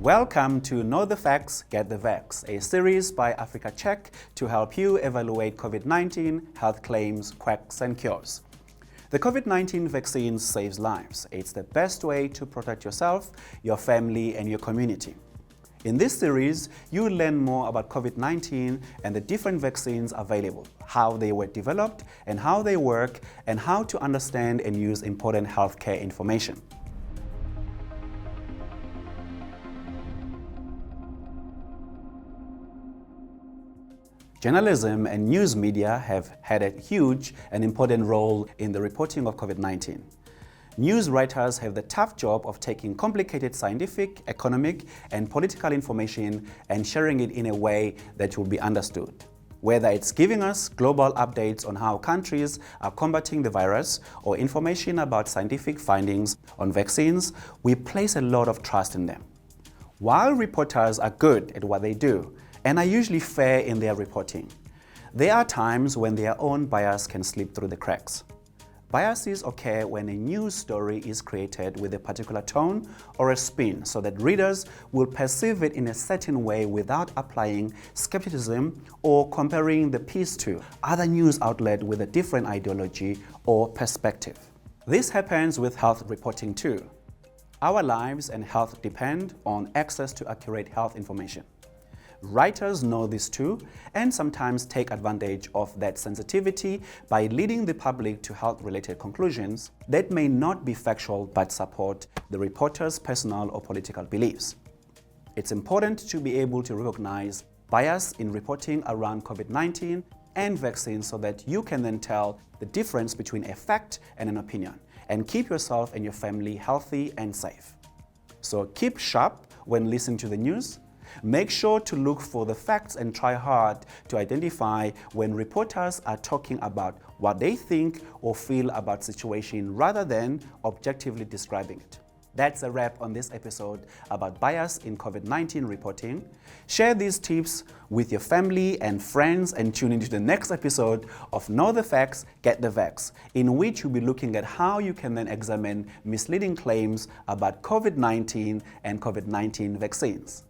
Welcome to Know the Facts, Get the Vax, a series by Africa Check to help you evaluate COVID-19, health claims, quacks and cures. The COVID-19 vaccine saves lives. It's the best way to protect yourself, your family and your community. In this series, you will learn more about COVID-19 and the different vaccines available, how they were developed and how they work, and how to understand and use important healthcare information. Journalism and news media have had a huge and important role in the reporting of COVID-19. News writers have the tough job of taking complicated scientific, economic, and political information and sharing it in a way that will be understood. Whether it's giving us global updates on how countries are combating the virus or information about scientific findings on vaccines, we place a lot of trust in them. While reporters are good at what they do and are usually fair in their reporting, there are times when their own bias can slip through the cracks. Biases occur when a news story is created with a particular tone or a spin so that readers will perceive it in a certain way without applying skepticism or comparing the piece to other news outlets with a different ideology or perspective. This happens with health reporting too. Our lives and health depend on access to accurate health information. Writers know this too and sometimes take advantage of that sensitivity by leading the public to health-related conclusions that may not be factual but support the reporter's personal or political beliefs. It's important to be able to recognize bias in reporting around COVID-19 and vaccines so that you can then tell the difference between a fact and an opinion and keep yourself and your family healthy and safe. So keep sharp when listening to the news. Make sure to look for the facts and try hard to identify when reporters are talking about what they think or feel about the situation rather than objectively describing it. That's a wrap on this episode about bias in COVID-19 reporting. Share these tips with your family and friends and tune into the next episode of Know the Facts, Get the Vax, in which we'll be looking at how you can then examine misleading claims about COVID-19 and COVID-19 vaccines.